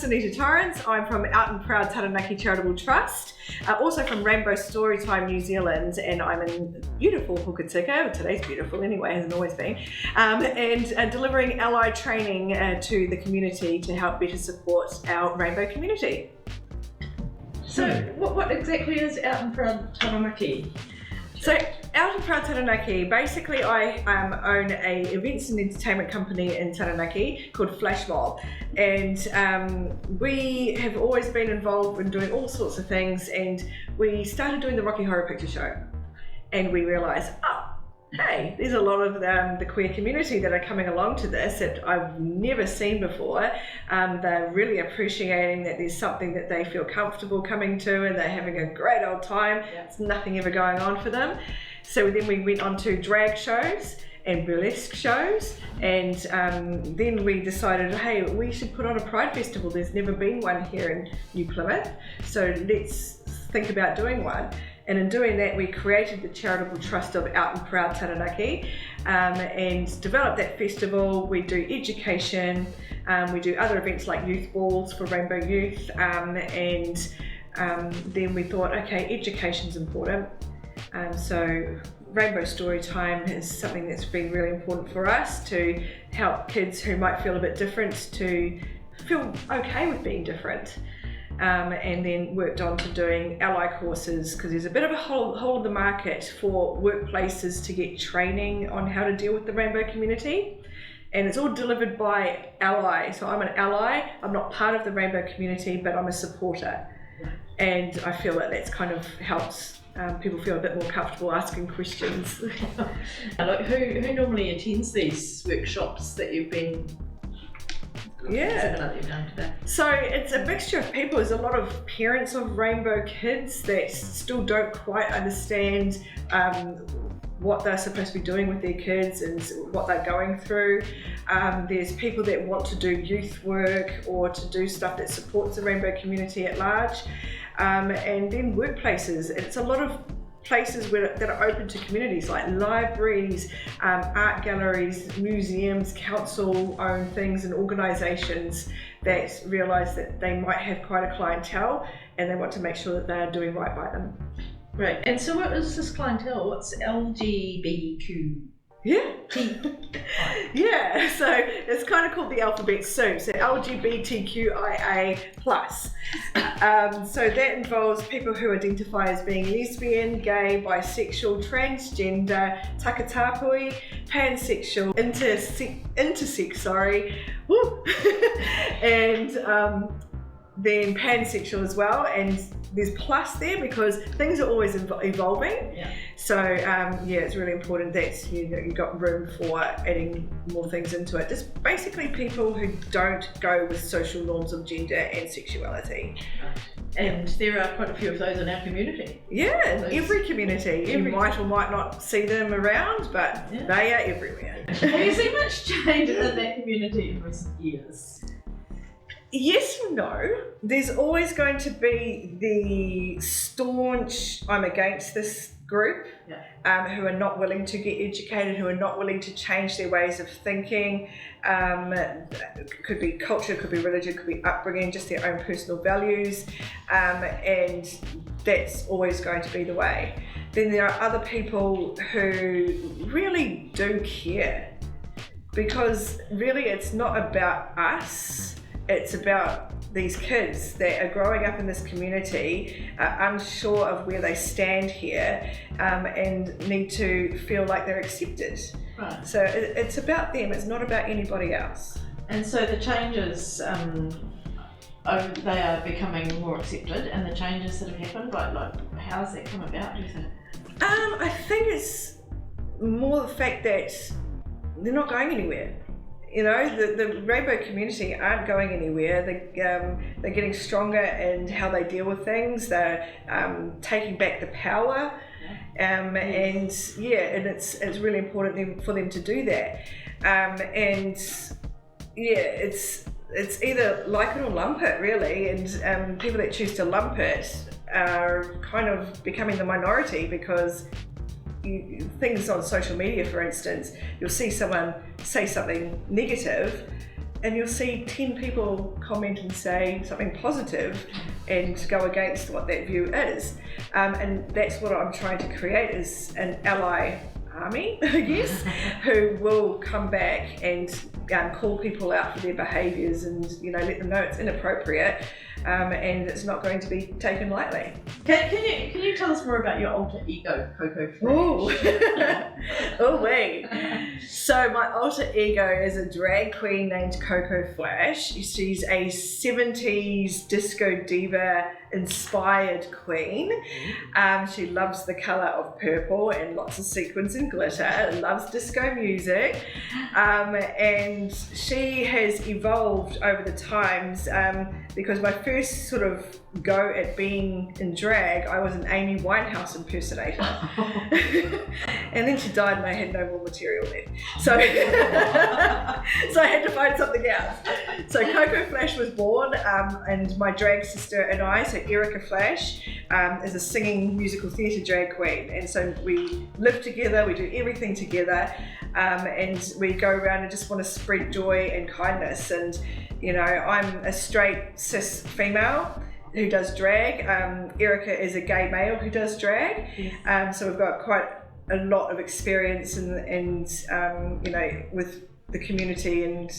Sunita Torrance. I'm from Out and Proud Taranaki Charitable Trust, also from Rainbow Storytime New Zealand, and I'm in beautiful Hokitika. Today's beautiful anyway, hasn't always been, and delivering ally training to the community to help better support our Rainbow community. So what exactly is Out and Proud Taranaki? So Out and Proud Taranaki, basically I own a events and entertainment company in Taranaki called Flash Mob, and we have always been involved in doing all sorts of things, and we started doing the Rocky Horror Picture Show, and we realised, hey, there's a lot of the queer community that are coming along to this that I've never seen before. They're really appreciating that there's something that they feel comfortable coming to, and they're having a great old time. There's nothing ever going on for them. So then we went on to drag shows and burlesque shows, and then we decided, hey, we should put on a Pride Festival. There's never been one here in New Plymouth, so let's think about doing one. And in doing that, we created the charitable trust of Out and Proud Taranaki, and developed that festival. We do education, we do other events like youth balls for Rainbow Youth, and then we thought, okay, education's important. So Rainbow Storytime is something that's been really important for us to help kids who might feel a bit different to feel okay with being different. And then worked on to doing ally courses, because there's a bit of a hole in the market for workplaces to get training on how to deal with the Rainbow community, and it's all delivered by ally. So I'm an ally, I'm not part of the Rainbow community, but I'm a supporter, and I feel that that's kind of helps people feel a bit more comfortable asking questions. Like who normally attends these workshops that you've been? So it's a mixture of people. There's a lot of parents of Rainbow kids that still don't quite understand what they're supposed to be doing with their kids and what they're going through. There's people that want to do youth work or to do stuff that supports the Rainbow community at large. And then workplaces. It's a lot of places that are open to communities, like libraries, art galleries, museums, council-owned things, and organisations that realise that they might have quite a clientele, and they want to make sure that they are doing right by them. Right, and so what is this clientele? What's LGBTQ? Yeah, so it's kind of called the alphabet soup, so LGBTQIA+. So that involves people who identify as being lesbian, gay, bisexual, transgender, Takatāpuhi, pansexual, intersex, and then pansexual as well, and there's plus there because things are always evolving. So it's really important that you've got room for adding more things into it. Just basically people who don't go with social norms of gender and sexuality. And there are quite a few of those in our community. Yeah, every community. You might or might not see them around, but they are everywhere. Have you seen much change in that community in recent years? Yes and no. There's always going to be the staunch, I'm against this group, who are not willing to get educated, who are not willing to change their ways of thinking. It could be culture, could be religion, could be upbringing, just their own personal values, and that's always going to be the way. Then there are other people who really do care, because really it's not about us. It's about these kids that are growing up in this community, unsure of where they stand here, and need to feel like they're accepted. Right. So it's about them, it's not about anybody else. And so the changes, they are becoming more accepted, and the changes that have happened, like how has that come about, do you think? I think it's more the fact that they're not going anywhere. The Rainbow community aren't going anywhere. They're getting stronger in how they deal with things. They're taking back the power, and it's really important for them to do that. It's either like it or lump it, really. And people that choose to lump it are kind of becoming the minority, because things on social media, for instance, you'll see someone say something negative, and you'll see 10 people comment and say something positive and go against what that view is. And that's what I'm trying to create, is an ally army, I guess, who will come back and call people out for their behaviours and, you know, let them know it's inappropriate, and it's not going to be taken lightly. Can you tell us more about your alter ego, Coco? Oh, oh wait. So my alter ego is a drag queen named Coco Flash. She's a 70s disco diva inspired queen. She loves the colour of purple and lots of sequins and glitter, loves disco music, and she has evolved over the times, because my first sort of go at being in drag, I was an Amy Winehouse impersonator. And then she died and I had no more material left. So, so I had to find something else. So Coco Flash was born, and my drag sister and I, so Erick Flash, is a singing musical theatre drag queen. And so we live together, we do everything together, and we go around and just want to spread joy and kindness. And, you know, I'm a straight cis female who does drag. Erica is a gay male who does drag. Yes. So we've got quite a lot of experience and you know, with the community and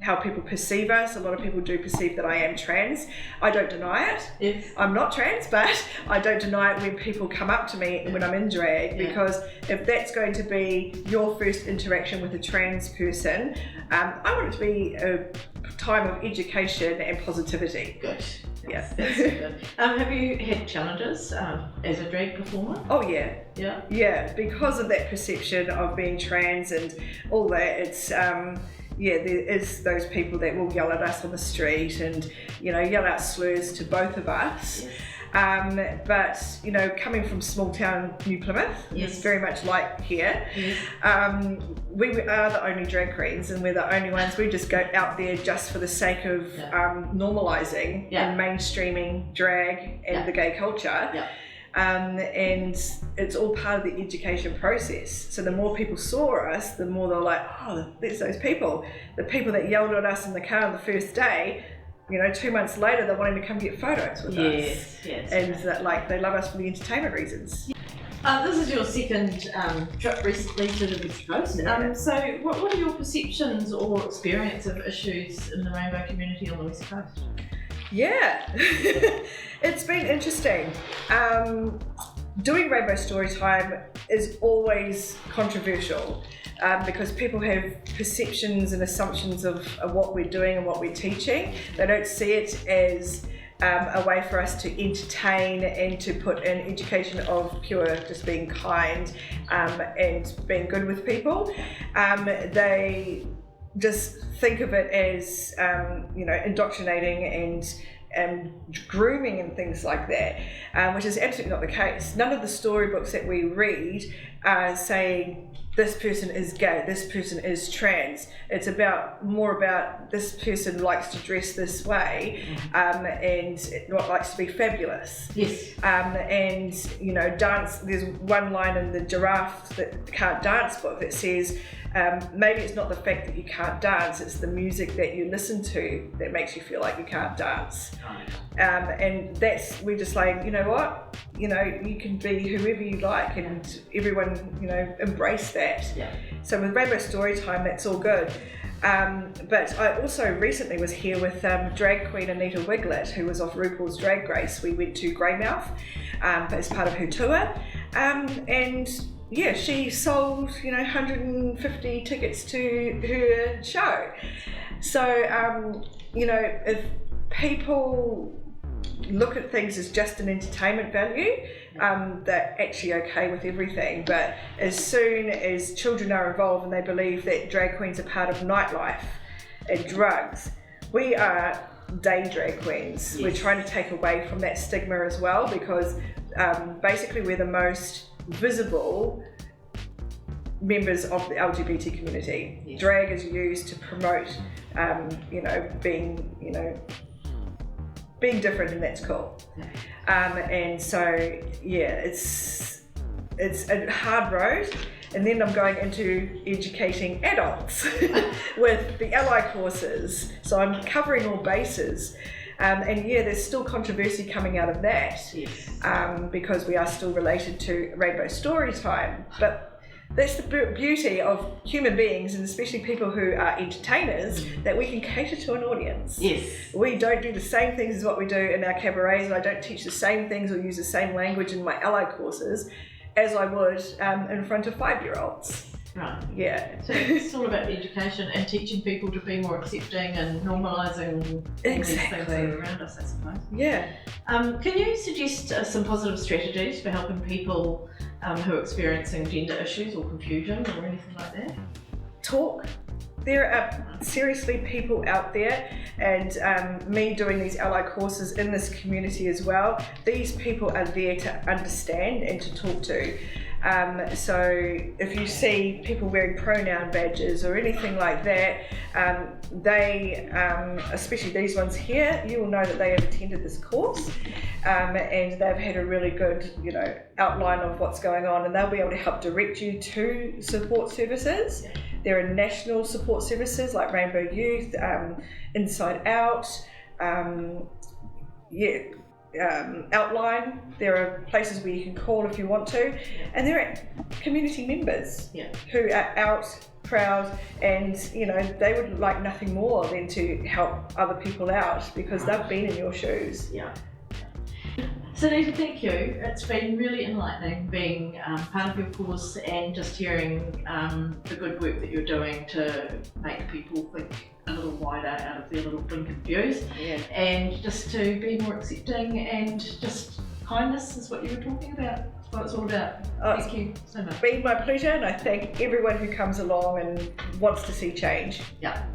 how people perceive us. A lot of people do perceive that I am trans. I don't deny it. Yes. I'm not trans, but I don't deny it when people come up to me when I'm in drag, because if that's going to be your first interaction with a trans person, I want it to be a time of education and positivity. Good. Yeah. That's so good. Have you had challenges as a drag performer? Oh yeah. Yeah. Yeah, because of that perception of being trans and all that, it's yeah, there is those people that will yell at us on the street and, you know, yell out slurs to both of us. Yes. But, you know, coming from small town New Plymouth, yes. it's very much like here. Yes. We are the only drag queens, and we're the only ones. We just go out there just for the sake of normalising and mainstreaming drag and the gay culture. Yeah. And it's all part of the education process. So the more people saw us, the more they're like, oh, there's those people. The people that yelled at us in the car on the first day, you know, 2 months later, they're wanting to come get photos with us. Yes. And that, like, they love us for the entertainment reasons. This is your second trip recently to the West Coast. Yeah. So what are your perceptions or experience of issues in the rainbow community on the West Coast? Yeah, it's been interesting. Doing Rainbow Storytime is always controversial because people have perceptions and assumptions of what we're doing and what we're teaching. They don't see it as a way for us to entertain and to put in education of pure just being kind and being good with people. They just think of it as you know, indoctrinating and grooming and things like that, which is absolutely not the case. None of the storybooks that we read are saying this person is gay, this person is trans. It's more about this person likes to dress this way and likes to be fabulous. Yes. And, you know, dance, there's one line in the Giraffe that Can't Dance book that says, maybe it's not the fact that you can't dance, it's the music that you listen to that makes you feel like you can't dance. And we're just like, you know what? You know, you can be whoever you like, and everyone, you know, embrace that. Yeah. So with Rainbow Storytime, that's all good. But I also recently was here with drag queen Anita Wiglet, who was off RuPaul's Drag Race. We went to Greymouth as part of her tour, and yeah, she sold, you know, 150 tickets to her show. So, you know, if people look at things as just an entertainment value, they're actually okay with everything. But as soon as children are involved and they believe that drag queens are part of nightlife and drugs, we are day drag queens. Yes. We're trying to take away from that stigma as well, because basically we're the most visible members of the LGBT community. Yes. Drag is used to promote, you know, being different, and that's cool. And so, yeah, it's a hard road. And then I'm going into educating adults with the ally courses. So I'm covering all bases. And yeah, there's still controversy coming out of that, because we are still related to Rainbow Storytime. But that's the beauty of human beings, and especially people who are entertainers, that we can cater to an audience. Yes. We don't do the same things as what we do in our cabarets, and I don't teach the same things or use the same language in my ally courses as I would in front of 5-year-olds. Right. Yeah. So it's all about education and teaching people to be more accepting and normalising these things that are around us, I suppose. Yeah. Can you suggest some positive strategies for helping people who are experiencing gender issues or confusion or anything like that? Talk. There are seriously people out there, and me doing these ally courses in this community as well, these people are there to understand and to talk to. So if you see people wearing pronoun badges or anything like that, they, especially these ones here, you will know that they have attended this course, and they've had a really good, outline of what's going on, and they'll be able to help direct you to support services. There are national support services like Rainbow Youth, Inside Out, Outline. There are places where you can call if you want to, and there are community members who are out, proud, and they would like nothing more than to help other people out because they've been in your shoes. Sunita, thank you. It's been really enlightening being part of your course and just hearing the good work that you're doing to make people think a little wider out of their little blinkered views, and just to be more accepting, and just kindness is what you were talking about. That's what it's all about. Thank you so much. It's been my pleasure, and I thank everyone who comes along and wants to see change. Yeah.